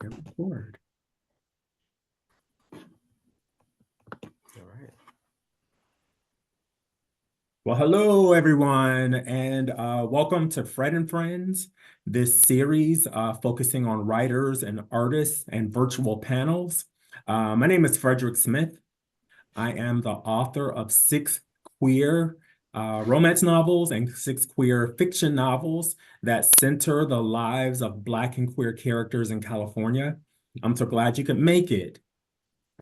Hit record. All right. Well, hello everyone, and welcome to Fred and Friends, this series focusing on writers and artists and virtual panels. My name is Frederick Smith. I am the author of 6 queer romance novels and 6 queer fiction novels that center the lives of Black and queer characters in California. I'm so glad you could make it.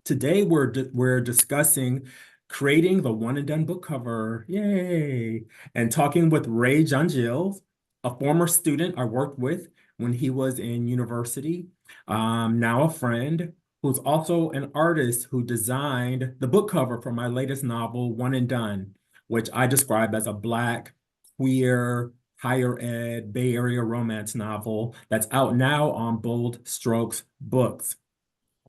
Today we're discussing creating the one and done book cover, yay, and talking with Ray Jean-Gilles, a former student I worked with when he was in university, now a friend, who's also an artist who designed the book cover for my latest novel, One and Done, which I describe as a Black, queer, higher ed, Bay Area romance novel that's out now on Bold Strokes Books.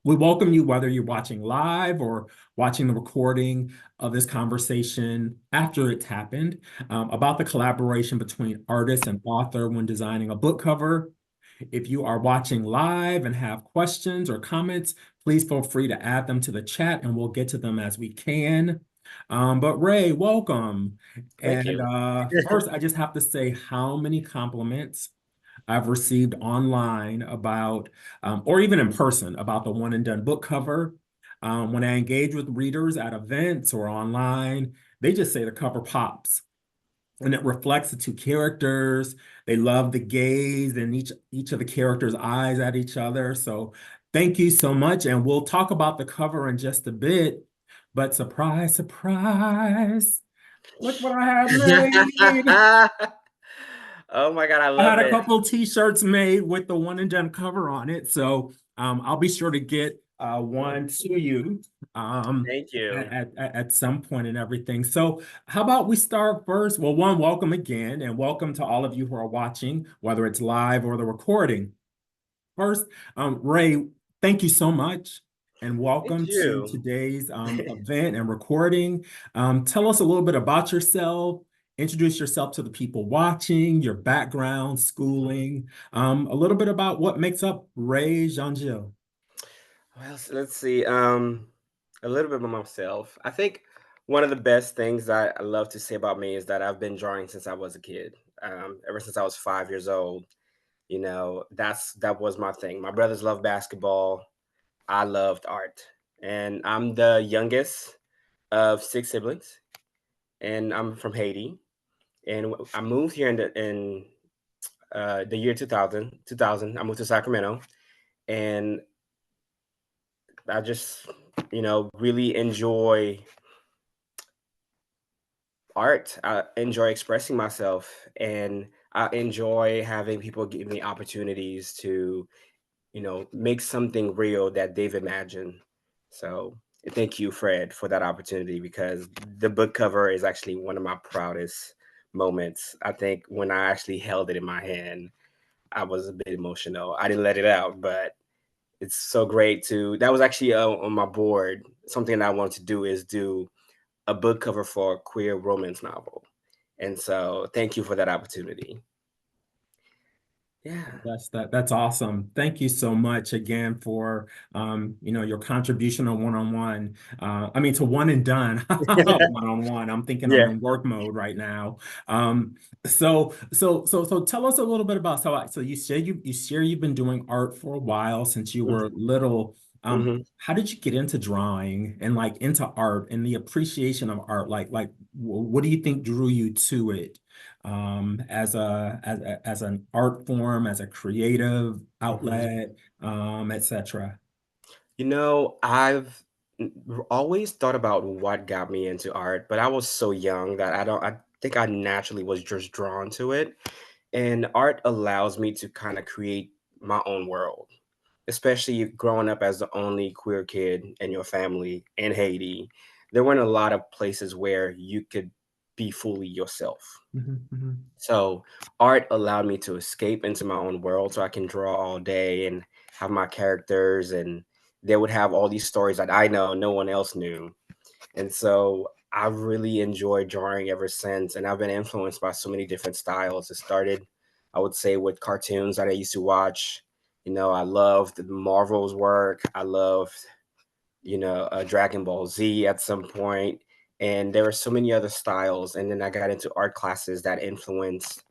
We welcome you whether you're watching live or watching the recording of this conversation after it's happened about the collaboration between artist and author when designing a book cover. If you are watching live and have questions or comments, please feel free to add them to the chat and we'll get to them as we can. But Ray, welcome. Thank And you. first, I just have to say how many compliments I've received online about, or even in person, about the one and done book cover. When I engage with readers at events or online, they just say the cover pops and it reflects the 2 characters. They love the gaze and each of the characters' eyes at each other. So thank you so much. And we'll talk about the cover in just a bit. But surprise, surprise, look what I have made. Oh my God, I I had love a it. couple t-shirts made with the one and done cover on it. So I'll be sure to get one to you Thank you. at some point and everything. So how about we start first? Well, one, welcome again, and welcome to all of you who are watching, whether it's live or the recording. First, Ray, thank you so much. And Thank welcome to you. today's event and recording. Tell us a little bit about yourself. Introduce yourself to the people watching, your background, schooling, a little bit about what makes up Ray Jean-Gilles. Well, let's see. A little bit about myself. I think one of the best things that I love to say about me is that I've been drawing since I was a kid. Ever since I was 5 years old. That was my thing. My brothers loved basketball. I loved art, and I'm the youngest of 6 siblings, and I'm from Haiti. And I moved here in the year 2000. 2000, I moved to Sacramento, and I just, really enjoy art. I enjoy expressing myself, and I enjoy having people give me opportunities to, make something real that they've imagined. So thank you, Fred, for that opportunity because the book cover is actually one of my proudest moments. I think when I actually held it in my hand, I was a bit emotional. I didn't let it out, but it's so great to. That was actually on my board. Something that I wanted to do is do a book cover for a queer romance novel, and so thank you for that opportunity. Yeah. That's awesome. Thank you so much again for your contribution on one-on-one. I mean to one and done one-on-one. I'm thinking I'm Yeah. in work mode right now. So tell us a little bit about so you share you've been doing art for a while since you were little. Hmm. How did you get into drawing and like into art and the appreciation of art? What do you think drew you to it? As an art form, as a creative Hmm. outlet, etc. I've always thought about what got me into art, but I was so young that I think I naturally was just drawn to it. And art allows me to kind of create my own world, especially growing up as the only queer kid in your family in Haiti. There weren't a lot of places where you could be fully yourself. Mhm, mhm. So art allowed me to escape into my own world so I can draw all day and have my characters, and they would have all these stories that I know no one else knew. And so I've really enjoyed drawing ever since, and I've been influenced by so many different styles. It started, I would say, with cartoons that I used to watch, I loved Marvel's work. I loved, Dragon Ball Z at some point, and there were so many other styles. And then I got into art classes that influenced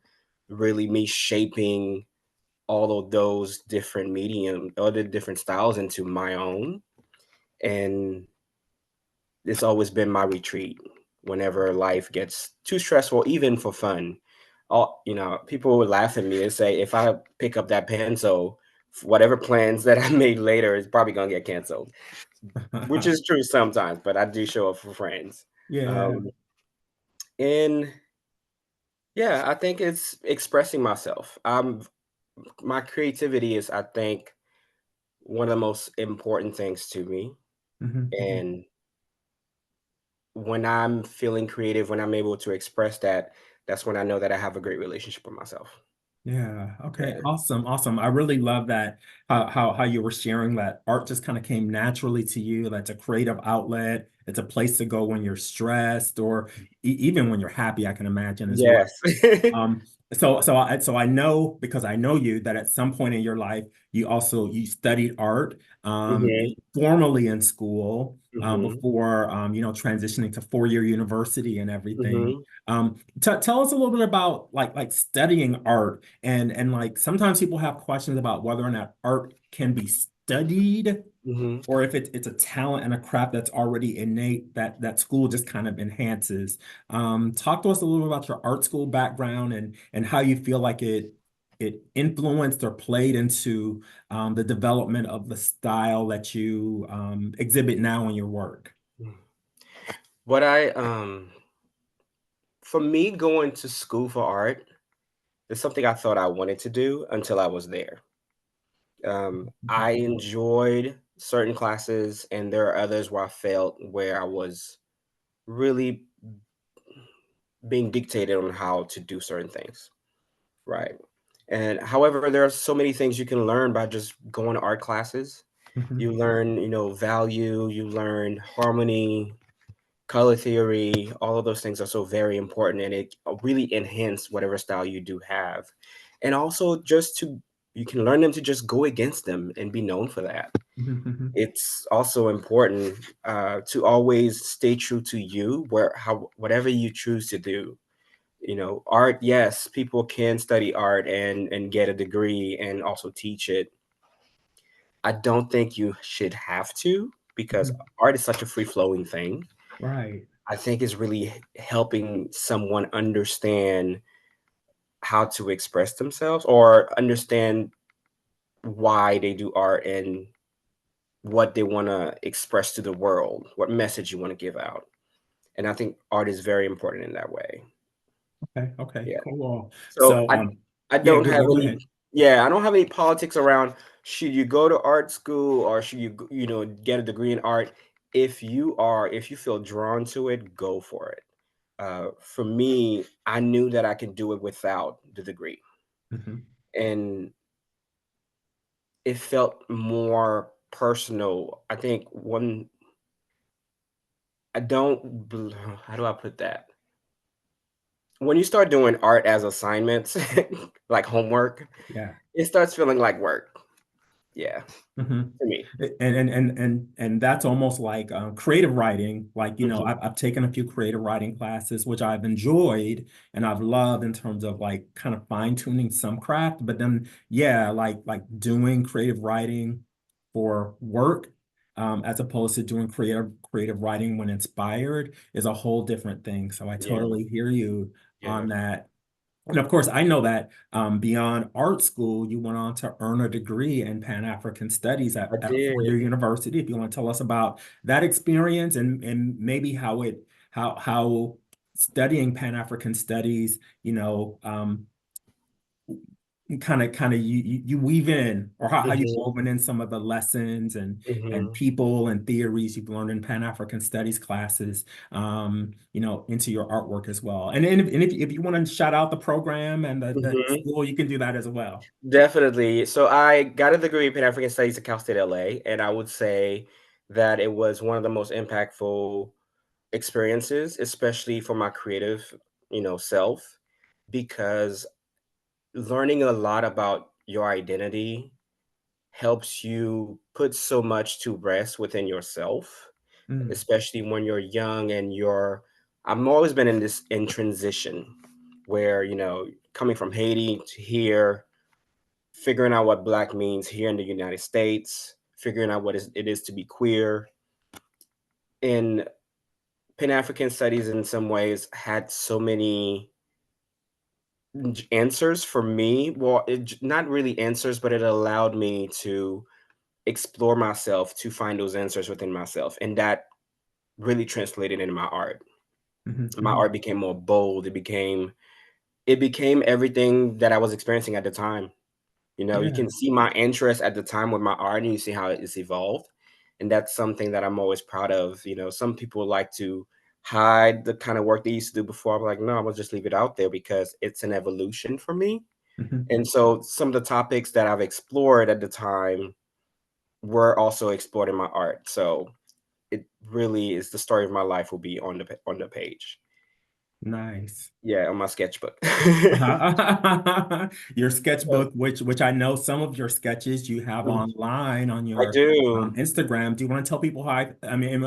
really me shaping all of those different medium, all the different styles into my own. And it's always been my retreat whenever life gets too stressful, even for fun. People would laugh at me and say, if I pick up that pencil, whatever plans that I made later is probably gonna get canceled, which is true sometimes. But I do show up for friends, Yeah. um, and yeah, I think it's expressing myself. My creativity is, I think, one of the most important things to me, Mhm, mhm. and when I'm feeling creative, when I'm able to express that, that's when I know that I have a great relationship with myself. Yeah. Okay. Yeah. Awesome. Awesome. I really love that how you were sharing that art just kind of came naturally to you. That's a creative outlet. It's a place to go when you're stressed or even when you're happy, I can imagine as well. Yes. Um, so I know because I know you that at some point in your life you studied art Mhm, formally in school mhm, before transitioning to four-year university and everything. mhm, Tell us a little bit about like studying art and like sometimes people have questions about whether or not art can be studied mhm. or if it's a talent and a craft that's already innate that school just kind of enhances. Talk to us a little bit about your art school background and how you feel like it influenced or played into the development of the style that you exhibit now in your work. What I For me, going to school for art is something I thought I wanted to do until I was there. I enjoyed certain classes, and there are others where I felt where I was really being dictated on how to do certain things. Right. And however, there are so many things you can learn by just going to art classes. You Mhm, learn, value, you learn harmony, color theory, all of those things are so very important, and it really enhance whatever style you do have. And also you can learn them to just go against them and be known for that. mhm, mhm. It's also important to always stay true to you, whatever you choose to do. Art, yes, people can study art and get a degree and also teach it. I don't think you should have to, because Mhm. art is such a free flowing thing. Right. I think it's really helping someone understand how to express themselves or understand why they do art and what they want to express to the world, what message you want to give out. And I think art is very important in that way. Okay. Okay. Yeah. Cool. So So I yeah, don't have go any ahead. yeah, I don't have any politics around should you go to art school or should you get a degree in art. If you feel drawn to it, go for it. For me, I knew that I could do it without the degree, Mhm. and it felt more personal. I think one I don't bel how do I put that? When you start doing art as assignments, like homework, Yeah. it starts feeling like work. Yeah, Mhm. for me. And that's almost like creative writing. Like, Mhm, I've taken a few creative writing classes, which I've enjoyed and I've loved in terms of like kind of fine tuning some craft. But then, yeah, like doing creative writing for work, as opposed to doing creative writing when inspired is a whole different thing. So I yeah, totally hear you yeah. on that. And of course, I know that beyond art school, you went on to earn a degree in Pan-African Studies I at a four-year did. university. If you want to tell us about that experience and maybe how studying Pan-African Studies, kind of you weave in or how you've Mhm, woven in some of the lessons and mhm, people and theories you've learned in Pan-African Studies classes, into your artwork as well. And if you want to shout out the program and the mhm. school, you can do that as well. Definitely. So I got a degree in Pan African Studies at Cal State LA, and I would say that it was one of the most impactful experiences, especially for my creative, self, because learning a lot about your identity helps you put so much to rest within yourself, Mm, especially when you're young and you're I've always been in transition where, coming from Haiti to here, figuring out what black means here in the United States, figuring out it is to be queer. In Pan-African studies in some ways had so many answers for me. Well, not really answers, but it allowed me to explore myself to find those answers within myself. And that really translated into my art. mhm, My mhm. art became more bold. It became everything that I was experiencing at the time. You Yeah. can see my interest at the time with my art and you see how it's evolved. And that's something that I'm always proud of. Some people like to hide the kind of work they used to do before. I'm like, no, I'm gonna just leave it out there because it's an evolution for me. Mhm. And so some of the topics that I've explored at the time were also explored in my art. So it really is the story of my life will be on the page. Nice. Yeah, on my sketchbook. Your Yeah, sketchbook, which I know some of your sketches you have mhm. online on I your do. Instagram. Do you want to tell people how I mean, and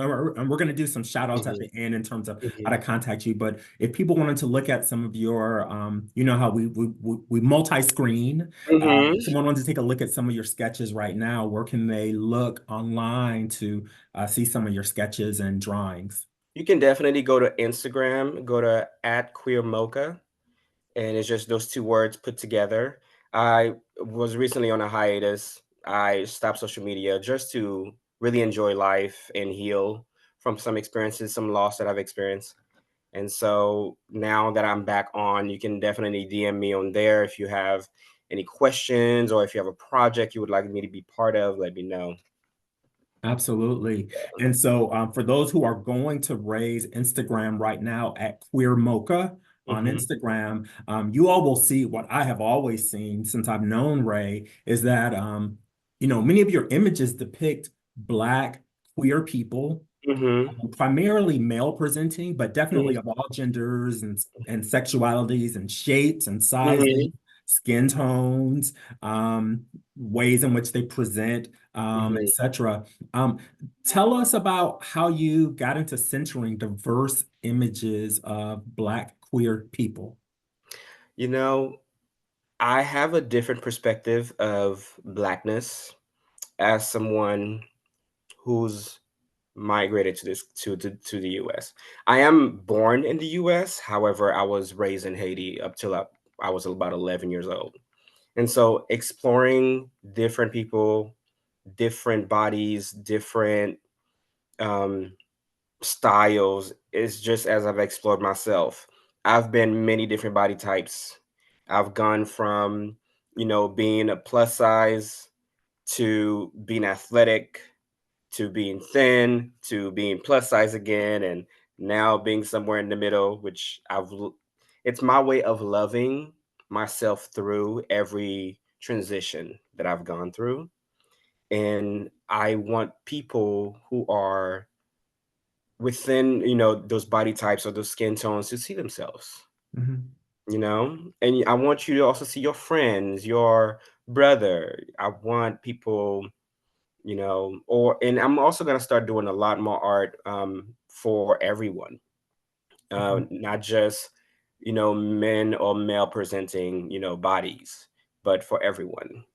we're going to do some shout outs at Mhm, the end in terms of how mhm, to contact you. But if people wanted to look at some of your, you know how we multi-screen. mhm. If someone wanted to take a look at some of your sketches right now, where can they look online to see some of your sketches and drawings? You can definitely go to Instagram, go to @queermocha, and it's just those 2 words put together. I was recently on a hiatus. I stopped social media just to really enjoy life and heal from some experiences, some loss that I've experienced. And so now that I'm back on, you can definitely DM me on there if you have any questions or if you have a project you would like me to be part of, let me know. Absolutely. And so for those who are going to Ray's Instagram right now at Queer Mocha on Mhm, Instagram, you all will see what I have always seen since I've known Ray is that, many of your images depict Black queer people mhm, primarily male presenting, but definitely mhm, of all genders and sexualities and shapes and sizes, mhm, skin tones, ways in which they present, mhm. etc. Um, Tell us about how you got into centering diverse images of Black queer people. You know, I have a different perspective of Blackness as someone who's migrated to the US. I am born in the US, however, I was raised in Haiti up till I was about 11 years old. And so exploring different people, different bodies, different um, styles is just as I've explored myself. I've been many different body types. I've gone from, being a plus size to being athletic to being thin to being plus size again and now being somewhere in the middle, which it's my way of loving myself through every transition that I've gone through. And I want people who are within, those body types or those skin tones to see themselves, Mhm, and I want you to also see your friends, your brother. I want people, and I'm also going to start doing a lot more art for everyone, mhm. not just, men or male presenting, bodies, but for everyone.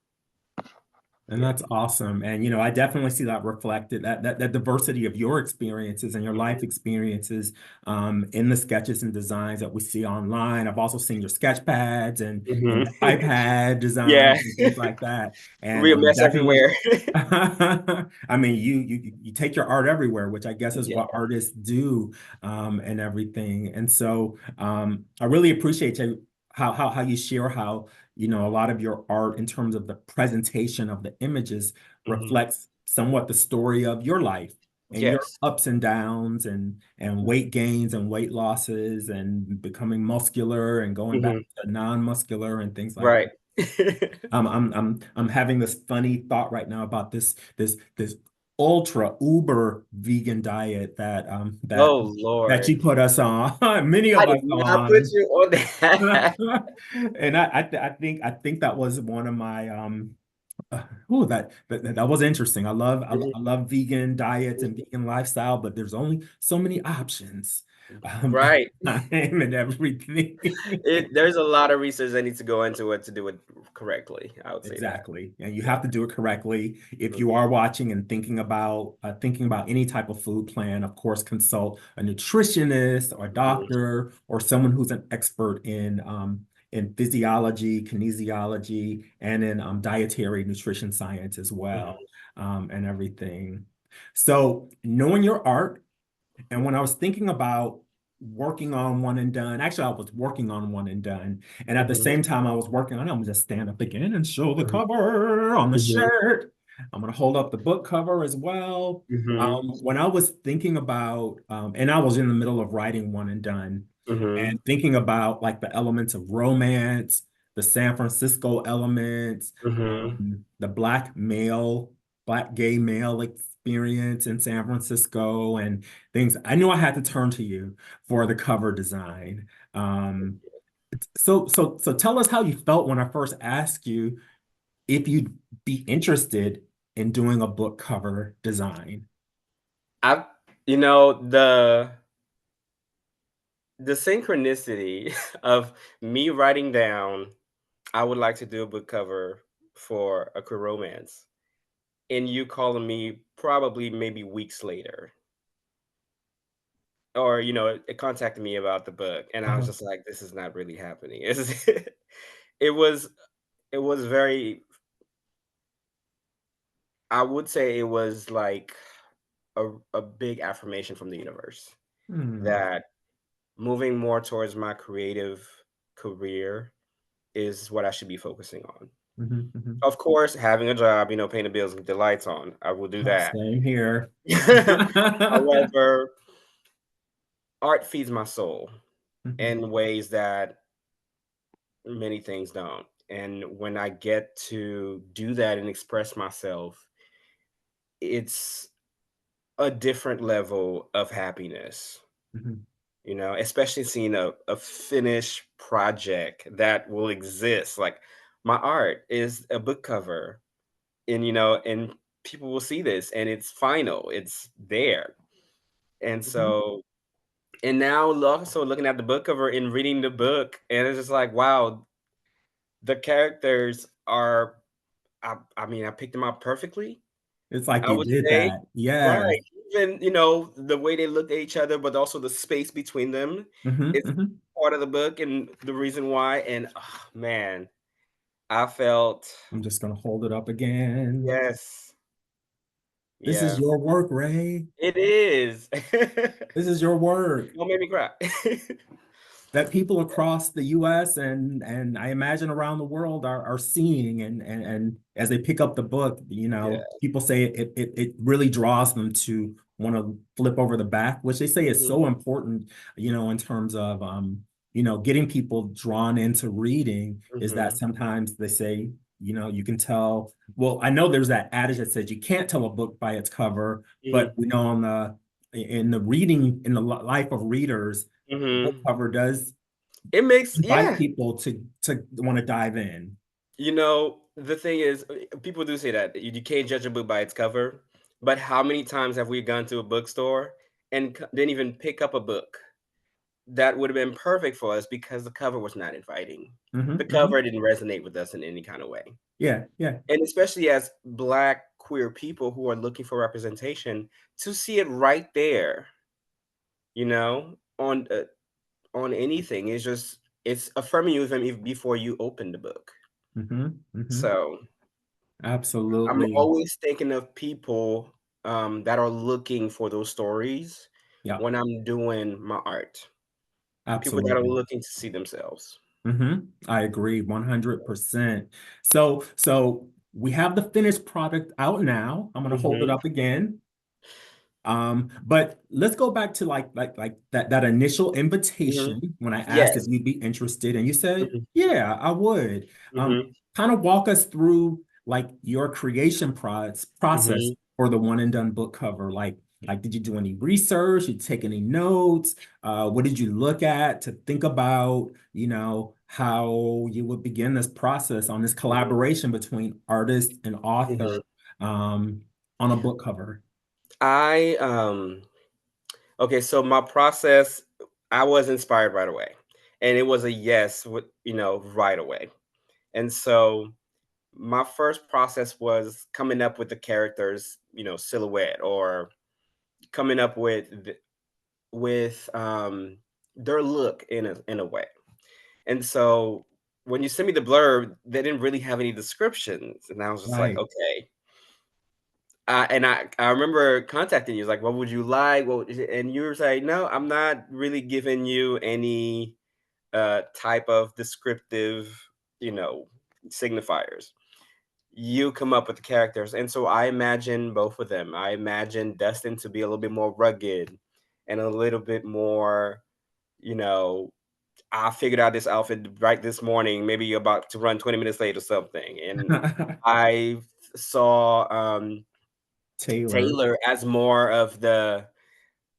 And Yeah. that's awesome. And I definitely see that reflected, that diversity of your experiences and your life Mhm. experiences in the sketches and designs that we see online. I've also seen your sketch pads and Mhm. your iPad Yeah. designs and things like that. And Real mess definitely, everywhere. I mean, you take your art everywhere, which I guess is Yeah. what artists do, and everything. And so I really appreciate you how you share how a lot of your art in terms of the presentation of the images Mhm. reflects somewhat the story of your life and your Yes. ups and downs and weight gains and weight losses and becoming muscular and going back Mhm. to non-muscular and things like that. Right. I'm having this funny thought right now about this ultra uber vegan diet Oh, that Lord. you put us on, many I of did us not put on. you on that. And I think that was one of my Oh, that was interesting. Mhm. I love vegan diets and vegan lifestyle, but there's only so many options, Right. and everything. There's a lot of research that needs to go into it to do it correctly. I would say that. Exactly. And you Yeah. have to do it correctly. If you Mhm, are watching and thinking about any type of food plan, of course, consult a nutritionist or a mhm, doctor or someone who's an expert in physiology, kinesiology, and in dietary nutrition science as well, mhm, and everything. So knowing your art, and when I was thinking about working on one and done, actually, I was working on one and done. And at the mhm, same time I was working on it, I'm gonna just stand up again and show the mhm, cover on the mhm, shirt. I'm gonna hold up the book cover as well. mhm, When I was thinking about, and I was in the middle of writing one and done, mhm, and thinking about like the elements of romance, the San Francisco elements, mhm. the black gay male experience in San Francisco and things. I knew I had to turn to you for the cover design. Um, so tell us how you felt when I first asked you if you'd be interested in doing a book cover design. I you know, the synchronicity of me writing down, I would like to do a book cover for a queer romance, and you calling me probably maybe weeks later, or it contacted me about the book, and I was Uh-huh. just like, "This is not really happening." It was it was very I would say it was like a big affirmation from the universe Hmm. that moving more towards my creative career is what I should be focusing on. Mhm, mhm. Of course, having a job, paying the bills, and the lights on, I will do that. Same here. However, art feeds my soul Mhm, in ways that many things don't. And when I get to do that and express myself, it's a different level of happiness, mhm, especially seeing a finished project that will exist. Like my art is a book cover, and people will see this and it's final, it's there. And mhm. so, and now also looking at the book cover and reading the book, and it's just like, wow, the characters are, I mean, I picked them out perfectly, It's like I you would did say. that. Yes. Right. Even, the way they look at each other, but also the space between them Mhm, is mhm. part of the book and the reason why. And oh, man, I felt, I'm just gonna hold it up again. yes, This is yeah, your work, Ray. it is. This is your work Don't make me cry. that people across the US and I imagine around the world are seeing and as they pick up the book, Yeah. people say it really draws them to want to flip over the back, which they say is Mhm, so important, in terms of getting people drawn into reading is that mhm, sometimes they say, you can tell, well, I know there's that adage that says you can't tell a book by its cover, but mhm, we know in the reading, in the life of readers, the book mhm. cover does It makes, invite yeah. people to want to dive in. The thing is, people do say that you can't judge a book by its cover, but how many times have we gone to a bookstore and didn't even pick up a book that would have been perfect for us because the cover was not inviting? The Hmm. cover didn't resonate with us in any kind of way. Yeah, yeah. And especially as Black queer people who are looking for representation, to see it right there, on anything, is just, it's affirming you even before you open the book. Hmm. So I'm Absolutely. always thinking of people, that are looking for those stories Yeah, when I'm doing my art. People that are absolutely. looking to see themselves. I agree 100%. So we have the finished product out now. I'm going to hold it Mhm, up again. But let's go back to like that initial mhm. invitation when I asked if Yes. you'd be interested, and you said, Mhm, "Yeah, I would." mhm, Kind of walk us through like your creation process mhm. for the one and done book cover. Like, Like, did you do any research? Did you take any notes? What did you look at to think about, how you would begin this process on this Mhm, collaboration between artist and author mhm. um, on a book cover? I okay, so my process, I was inspired right away. And it was a yes with, right away. And so my first process was coming up with the character's, silhouette, or coming up with their look in a way. And so when you sent me the blurb, they didn't really have any descriptions, and I was just like, Right. okay. And I remember contacting you, like, what would you like? And you were like, no, I'm not really giving you any type of descriptive, you know, signifiers. You come up with the characters. And so I imagine both of them. I imagine Dustin to be a little bit more rugged and a little bit more, you know, I figured out this outfit right this morning, maybe you're about to run 20 minutes late or something. And I saw Taylor. Taylor as more of the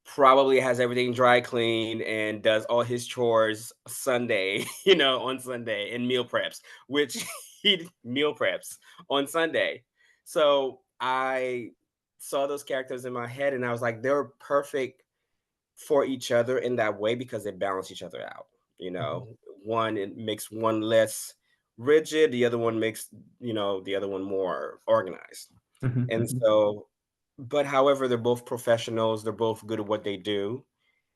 probably has everything dry cleaned and does all his chores Sunday, on Sunday, and meal preps, which he meal preps on Sunday. So I saw those characters in my head and I was like, they're perfect for each other in that way because they balance each other out. You know, one, it makes one less rigid, the other one makes, the other one more organized. Mhm, And mhm. so, but however, they're both professionals, they're both good at what they do.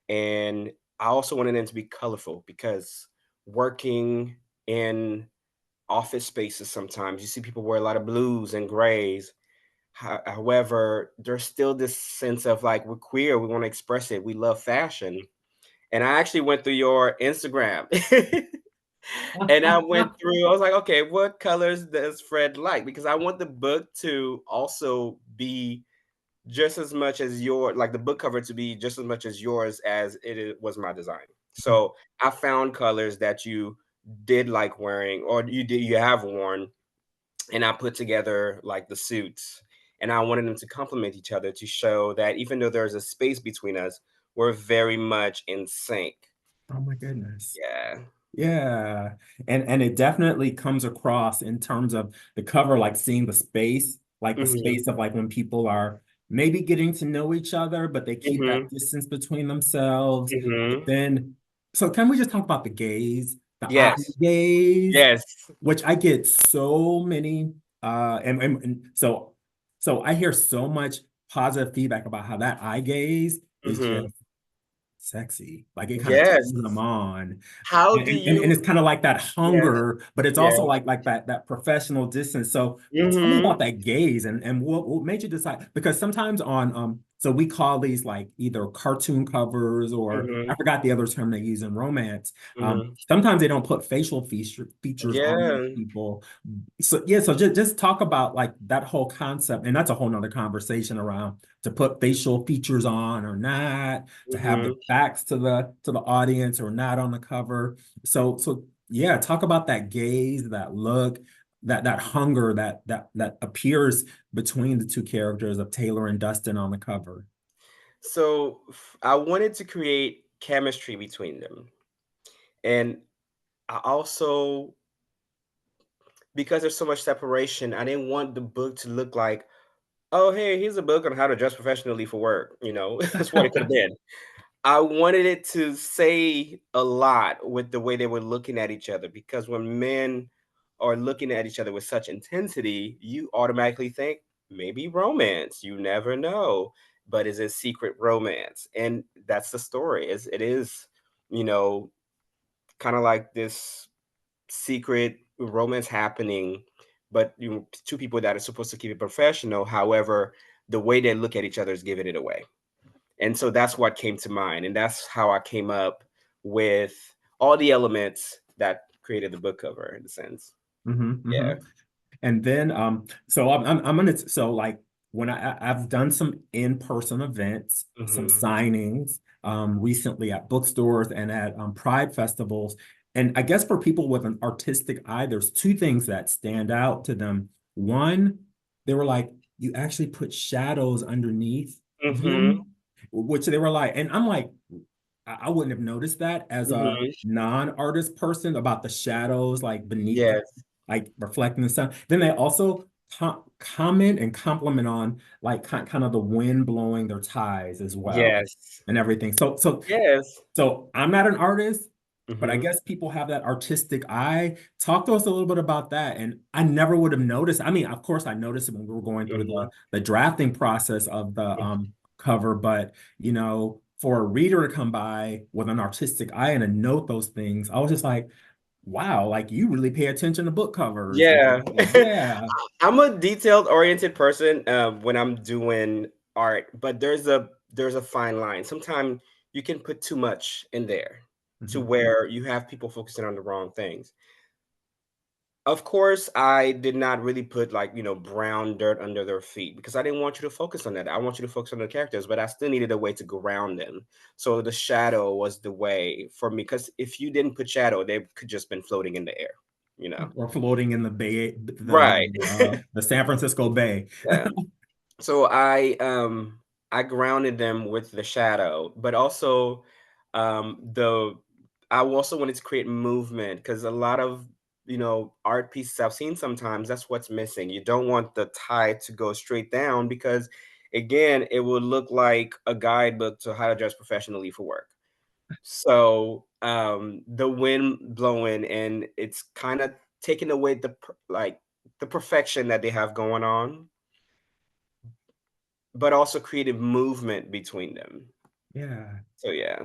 And I also wanted them to be colorful because working in office spaces, sometimes you see people wear a lot of blues and grays. However, there's still this sense of like, we're queer, we want to express it, we love fashion. And I actually went through your Instagram and I went through, I was like, okay, what colors does Fred like? Because I want the book to also be just as much as like the book cover to be just as much as yours as was my design. So I found colors that you did like wearing, or you have worn, and I put together like the suits, and I wanted them to complement each other to show that even though there's a space between us, we're very much in sync. Oh my goodness. Yeah. Yeah. And it definitely comes across in terms of the cover, like seeing the Hmm. space of like when people are maybe getting to know each other, but they keep that Hmm. distance between themselves. But Hmm. then, so can we just talk about the gaze, the eye Yes. gaze, Yes. which I get so many, and so I hear so much positive feedback about how that eye gaze is Hmm. just sexy. Like it kind of Yes. turns them on. How do And it's you? kind of like that Yes. hunger, but it's Yes. also like that professional distance. So tell me Hmm. about that gaze and what made you decide? Because sometimes on so we call these like either cartoon covers or I Hmm. forgot the other term they use in romance. Hmm. Sometimes they don't put facial features on these Yeah. people. So yeah, so just talk about like that whole concept, and that's a whole nother conversation around to put facial features on or not, to have the Hmm. backs to the audience or not on the cover. So yeah, talk about that gaze, that look, that hunger that appears between the two characters of Taylor and Dustin on the cover. So I wanted to create chemistry between them. And I also, because there's so much separation, I didn't want the book to look like, oh, hey, here's a book on how to dress professionally for work. That's what it could have been. I wanted it to say a lot with the way they were looking at each other because when men are looking at each other with such intensity, you automatically think maybe romance. You never know, but is it secret romance? And that's the story. It is, you know, kind of like this secret romance happening, but two people that are supposed to keep it professional. However, the way they look at each other is giving it away. And so that's what came to mind. And that's how I came up with all the elements that created the book cover in a sense. Yeah. And then so I'm gonna so like when I've done some in-person events, some Hmm. signings recently at bookstores and at Pride festivals. And I guess for people with an artistic eye, there's two things that stand out to them. One, they were like, you actually put shadows underneath Mm-hmm. yin, which they were like, and I'm like, I wouldn't have noticed that as a Mm-hmm. non-artist person about the shadows like beneath the, Yes. like reflecting the sun. Then they also comment and compliment on like kind of the wind blowing their ties as well Yes. and everything. Yes. So I'm not an artist, but I Mm-hmm. guess people have that artistic eye. Talk to us a little bit about that. And I never would have noticed. I mean, of course, I noticed it when we were going through Mm-hmm. the drafting process of the cover, but for a reader to come by with an artistic eye and to note those things, I was just like, wow, like you really pay attention to book covers and Yeah. everything. Yeah. I'm a detailed oriented person when I'm doing art, but there's a fine line. Sometimes you can put too much in there to Mhm. where you have people focusing on the wrong things. Of course, I did not really put like, brown dirt under their feet because I didn't want you to focus on that. I want you to focus on the characters, but I still needed a way to ground them. So the shadow was the way for me because if you didn't put shadow, they could just been floating in the air, you know. Or floating in the Bay, Right. the San Francisco Bay. Yeah. So I grounded them with the shadow, but also the I also wanted to create movement because a lot of art pieces I've seen sometimes that's what's missing. You don't want the tie to go straight down because again it would look like a guidebook to how to dress professionally for work. So the wind blowing and it's kind of taking away like the perfection that they have going on but also creative movement between them. Yeah. So yeah.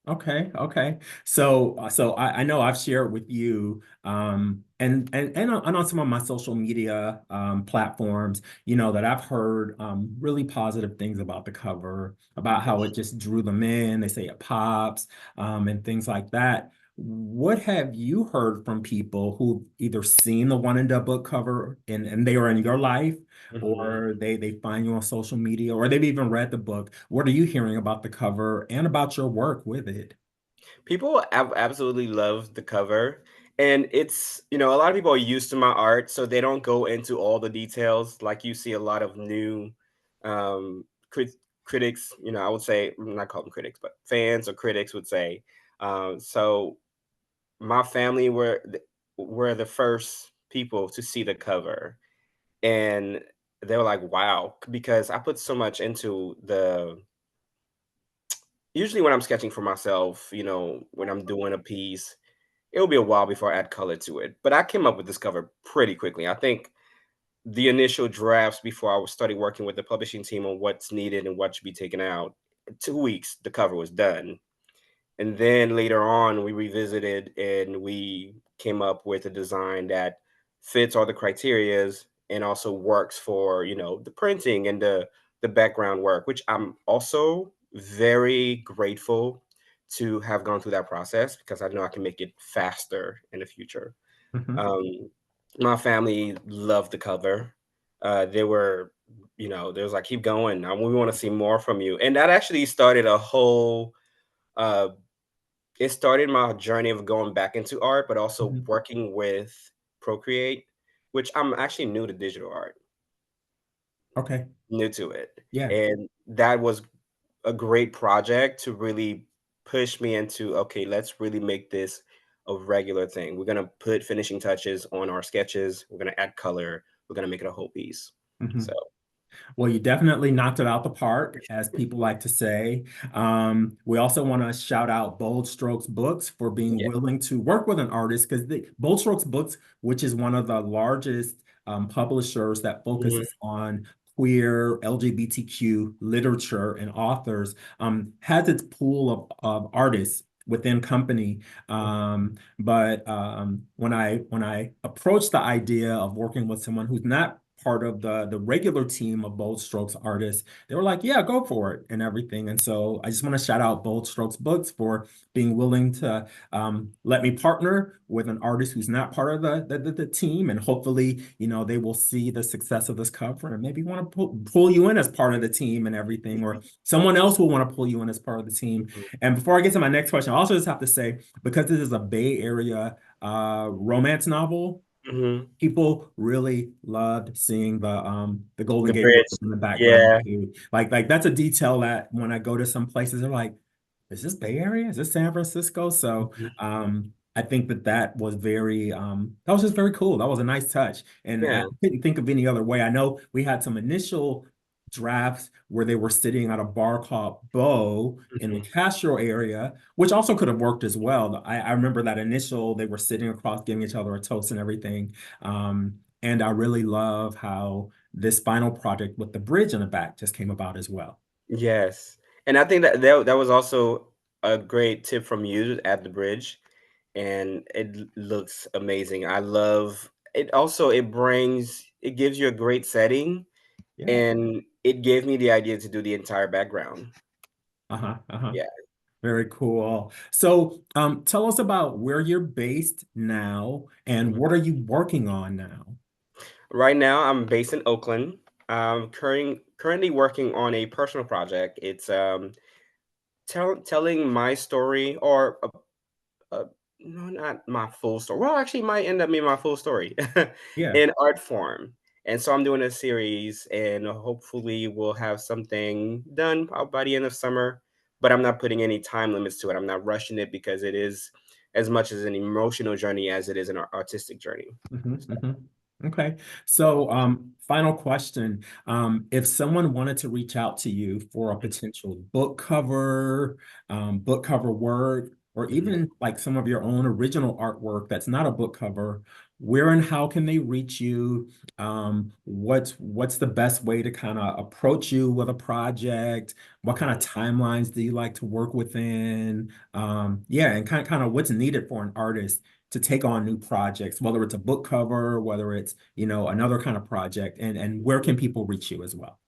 Okay, okay. So I know I've shared with you and on some of my social media platforms, that I've heard really positive things about the cover, about how it just drew them in. They say it pops, and things like that. What have you heard from people who've either seen the one and done book cover and they are in your life, Mhm. or they find you on social media, or they've even read the book? What are you hearing about the cover and about your work with it? People absolutely love the cover, and it's a lot of people are used to my art, so they don't go into all the details like you see a lot of new um, critics. I would say not call them critics, but fans or critics would say. So my family were the first people to see the cover, and they were like, "Wow!" Because I put so much into the usually when I'm sketching for myself, when I'm doing a piece, it'll be a while before I add color to it. But I came up with this cover pretty quickly. I think the initial drafts before I started working with the publishing team on what's needed and what should be taken out, 2 weeks, the cover was done. And then later on, we revisited and we came up with a design that fits all the criterias and also works for, the printing and the background work, which I'm also very grateful to have gone through that process because I know I can make it faster in the future. Mhm. Um, my family loved the cover. They were, they was like, keep going. We want to see more from you. And that actually started a whole uh, it started my journey of going back into art, but also Mhm. working with Procreate, which I'm actually new to digital art, Okay. new to it. Yeah. And that was a great project to really push me into, okay, let's really make this a regular thing. We're going to put finishing touches on our sketches. We're going to add color. We're going to make it a whole piece. So, Mhm. Well, you definitely knocked it out the park, as people like to say. We also want to shout out Bold Strokes Books for being yeah. willing to work with an artist because Bold Strokes Books, which is one of the largest publishers that Mhm. focuses on queer LGBTQ literature and authors, has its pool of artists within company. But when I approached the idea of working with someone who's not part of the regular team of Bold Strokes artists, they were like, yeah, go for it and everything. And so I just want to shout out Bold Strokes Books for being willing to let me partner with an artist who's not part of the team. And hopefully, they will see the success of this cover and maybe want to pull you in as part of the team and everything, or someone else will want to pull you in as part of the team. Mhm. And before I get to my next question, I also just have to say, because this is a Bay Area romance novel, Hmm. People really loved seeing the Golden The Gate Bridge bridge. in the background Yeah. too. Like that's a detail that when I go to some places, they're like, is this Bay Area? Is this San Francisco? So Mhm. I think that that was very that was just very cool. That was a nice touch. And I Yeah. couldn't think of any other way. I know we had some initial drafts where they were sitting at a bar called Bo in the Mhm. Castro area, which also could have worked as well. I remember that initial, they were sitting across, giving each other a toast and everything. And I really love how this final project with the bridge in the back just came about as well. Yes. And I think that was also a great tip from you at the bridge, and looks amazing. I love it. Also, it gives you a great setting, Yeah. and it gave me the idea to do the entire background. Uh-huh. Uh-huh. Yeah. Very cool. So, tell us about where you're based now and Mhm. what are you working on now? Right now, I'm based in Oakland. I'm currently working on a personal project. It's telling my story, or no, not my full story. Well, actually, it might end up being my full story Yeah. in art form. And so I'm doing a series, and hopefully we'll have something done by the end of summer. But I'm not putting any time limits to it. I'm not rushing it because it is as much as an emotional journey as it is an artistic journey. Mhm, So, mhm. Okay. yeah. So, final question. If someone wanted to reach out to you for a potential book cover work, or Mhm. even like some of your own original artwork that's not a book cover, where and how can they reach you? What's the best way to kind of approach you with a project? What kind of Mhm. timelines do you like to work within? Yeah, and kind of what's needed for an artist to take on new projects, whether it's a book cover, whether it's, another kind of project, and where can people reach you as well?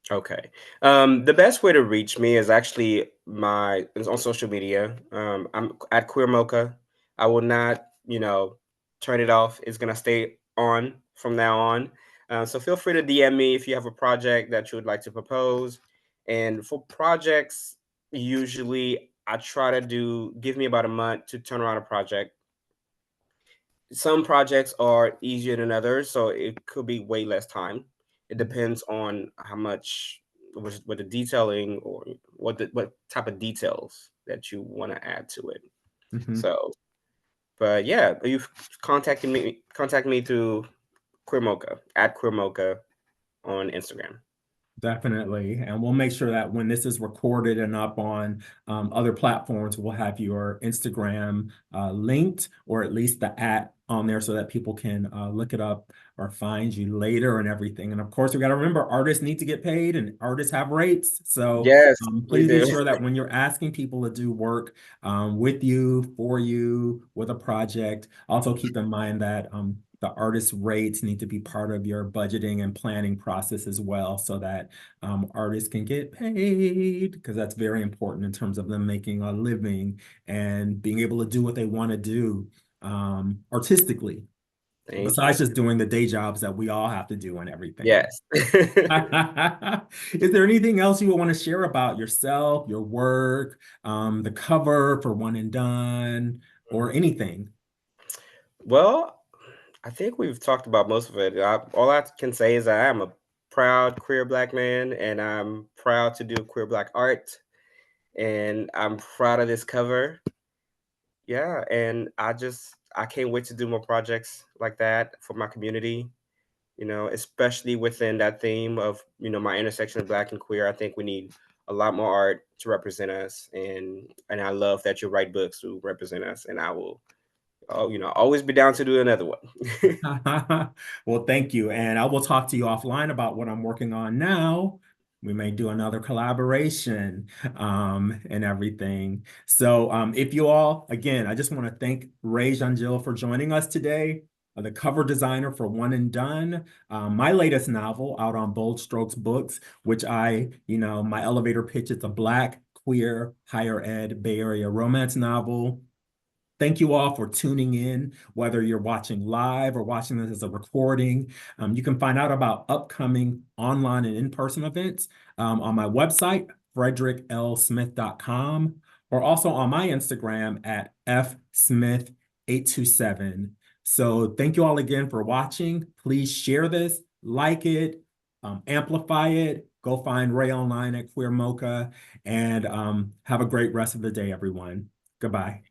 Okay. The best way to reach me is actually my is on social media. I'm at Queer Mocha. I will not, turn it off. It's gonna stay on from now on. So feel free to DM me if you have a project that you would like to propose. And for projects, usually I try to give me about a month to turn around a project. Some projects are easier than others, so it could be way less time. It depends on how much what the detailing, or what type of details that you want to add to it. Mhm. So, but yeah, you've contact me through Queer Mocha at Queer Mocha on Instagram. Definitely. And we'll make sure that when this is recorded and up on other platforms, we'll have your Instagram linked, or at least the @ on there so that people can look it up or find you later and everything. And of course, we got to remember artists need to get paid and artists have rates. So Yes, we please be do. sure that when you're asking people to do work with you, for you, with a project, also keep in mind that the artist rates need to be part of your budgeting and planning process as well, so that artists can get paid, because that's very important in terms of them making a living and being able to do what they want to do artistically, Thank you. besides just doing the day jobs that we all have to do and everything. Yes. Is there anything else you would want to share about yourself, your work, the cover for One and Done, or anything? Well, I think we've talked about most of it. All I can say is I am a proud queer Black man, and I'm proud to do queer Black art, and I'm proud of this cover. Yeah, and I can't wait to do more projects like that for my community. Especially within that theme of my intersection of Black and queer. I think we need a lot more art to represent us, and I love that you write books to represent us, and I will, always be down to do another one. Well, thank you. And I will talk to you offline about what I'm working on now. We may do another collaboration and everything. So if you all, again, I just want to thank Ray Jean-Gilles for joining us today, the cover designer for One and Done, my latest novel out on Bold Strokes Books, which my elevator pitch, it's a Black, queer, higher ed Bay Area romance novel. Thank you all for tuning in, whether you're watching live or watching this as a recording. You can find out about upcoming online and in-person events on my website, frederickelsmith.com, or also on my Instagram at fsmith827. So thank you all again for watching. Please share this, like it, amplify it. Go find Ray online at Queer Mocha, and have a great rest of the day, everyone. Goodbye.